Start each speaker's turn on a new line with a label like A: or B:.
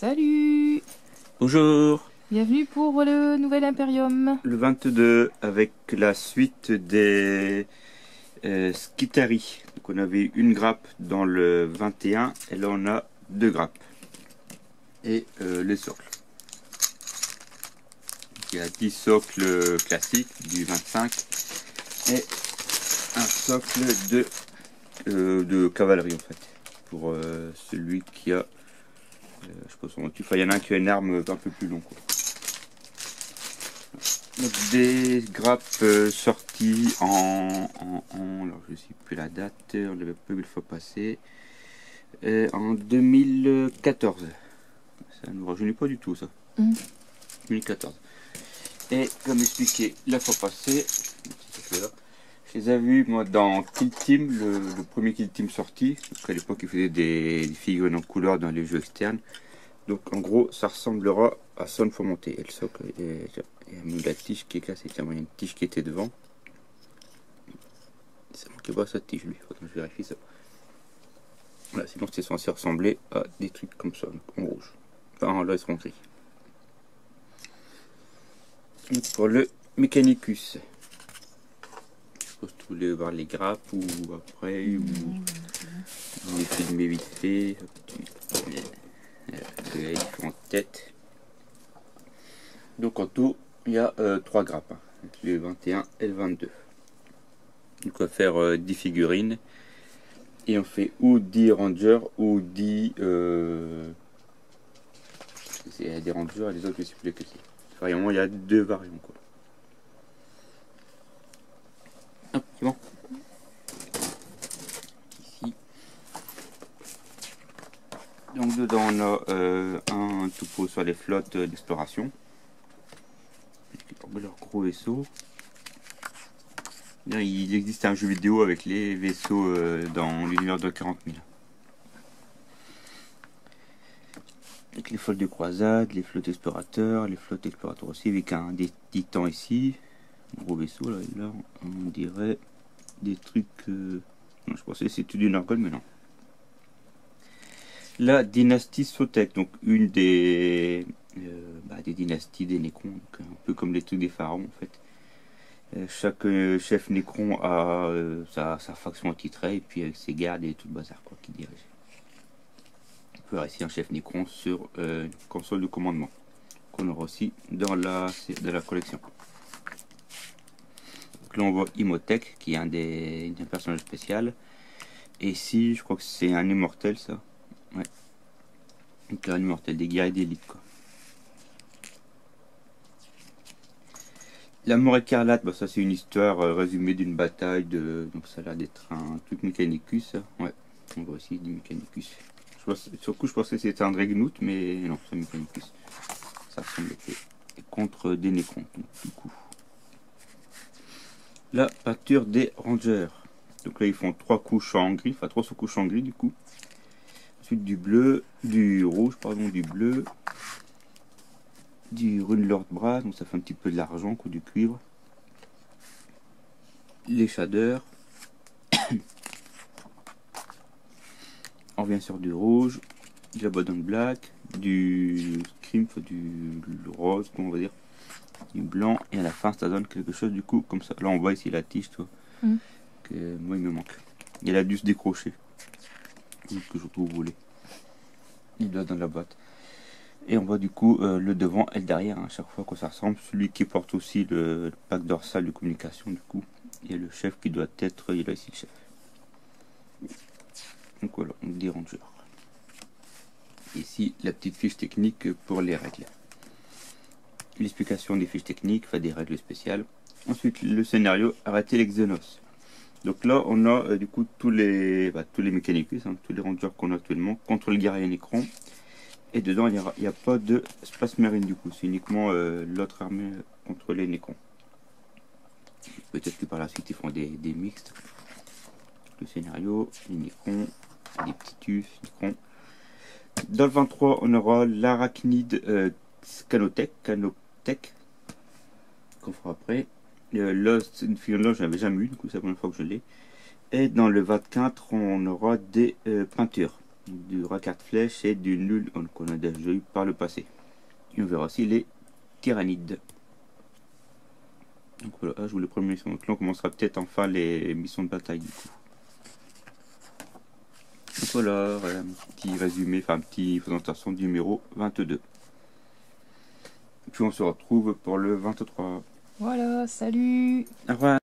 A: Salut!
B: Bonjour,
A: Bienvenue pour le nouvel Imperium.
B: le 22 avec la suite des Skitari. Donc on avait une grappe dans le 21 et là on a deux grappes. Et les socles. Il y a 10 socles classiques du 25 et un socle de cavalerie en fait. Pour celui qui a, je sais pas son motif, il y en a un qui a une arme un peu plus longue. Donc des grappes sorties alors je ne sais plus la date, on l'avait pas vu le fois passé, en 2014. Ça ne me rajeunit pas du tout ça. 2014. Et comme expliqué la fois passée, je les avais vus moi dans Kill Team, le premier Kill Team sorti. Donc à l'époque ils faisaient des figurines en couleur dans les jeux externes. Donc en gros ça ressemblera à ça une fois monté. Et le socle et la tige qui est cassée. Tiens, il y a une tige qui était devant. Ça manquait pas sa tige lui, faut que je vérifie ça. Voilà, sinon c'est censé ressembler à des trucs comme ça, donc en rouge. Enfin là ils seront gris. Donc, pour le Mechanicus. Je suppose que vous voulez voir les grappes ou après ou on est filmé vite fait. Les différentes têtes. Donc en tout il y a 3 grappes, le 21 et le 22. Donc on va faire 10 figurines et on fait ou 10 rangers ou 10 c'est des rangers et les autres je sais plus que c'est. Vraiment il y a 2 variants quoi. Hop, c'est bon. Ici. Donc dedans on a un topo sur les flottes d'exploration. Leur gros vaisseau. Il existe un jeu vidéo avec les vaisseaux dans l'univers de 40 000. Avec les flottes de croisade, les flottes explorateurs, les flottes explorateurs aussi, avec des titans ici. Un gros vaisseau là on dirait des trucs. Non, je pensais que c'était du Nargol, mais non. La dynastie Sotek, donc une des dynasties des Nécrons, donc un peu comme les trucs des pharaons en fait. Chaque chef Nécron a sa faction attitrée et puis avec ses gardes et tout le bazar quoi qui dirige. On peut avoir ici un chef Nécron sur une console de commandement qu'on aura aussi dans la collection. Donc là on voit Imhotep qui est un personnage spécial. Et ici je crois que c'est un immortel ça. Ouais. Donc un immortel des guerriers d'élite quoi. La mort écarlate, bah ça c'est une histoire résumée d'une bataille donc ça a l'air d'être un truc Mechanicus. Ouais, on voit aussi du Mechanicus. Sur le coup je pensais que c'était un Dreadnought, mais non, c'est un Mechanicus. Ça ressemble contre des Nécrons, donc du coup. La peinture des Rangers. Donc là ils font 3 couches en gris, enfin 3 sous-couches en gris du coup. Ensuite du bleu, du rouge, pardon, du bleu. Du Runelord Bras, donc ça fait un petit peu de l'argent ou du cuivre. Les shaders. On revient sur du rouge, du Abaddon Black, du Scrimp, du rose, on va dire, du blanc, et à la fin ça donne quelque chose du coup comme ça. Là on voit ici la tige, toi, que moi il me manque. Il a dû se décrocher, que je trouve roulé. Il doit dans la boîte. Et on voit du coup le devant et le derrière, à chaque fois que ça ressemble. Celui qui porte aussi le pack dorsal de communication du coup. Et le chef qui doit être, il a ici le chef. Donc voilà, on dit ranger. Ici la petite fiche technique pour les règles. L'explication des fiches techniques, enfin des règles spéciales. Ensuite le scénario, arrêter les Xenos. Donc là on a du coup tous les Mechanicus, tous les rangers qu'on a actuellement contre le guerrier Nécron. Et dedans, il n'y a pas de Space Marine du coup, c'est uniquement l'autre armée contre les Nécrons. Peut-être que par la suite ils font des mixtes. Le scénario, les Nécrons, les petits Tus, Nécrons. Dans le 23, on aura l'arachnide Canotech, qu'on fera après. Lost, une figurine, je n'avais jamais eu, du coup c'est la première fois que je l'ai. Et dans le 24, on aura des peintures. du Racard Flèche et du Nul qu'on a déjà eu par le passé. Et on verra aussi les Tyrannides. Donc voilà, je vous les premières missions. Donc là on commencera peut-être enfin les missions de bataille du coup. Donc voilà, un petit résumé, enfin une petite présentation du numéro 22. Puis on se retrouve pour le 23.
A: Voilà, salut.
B: Au revoir.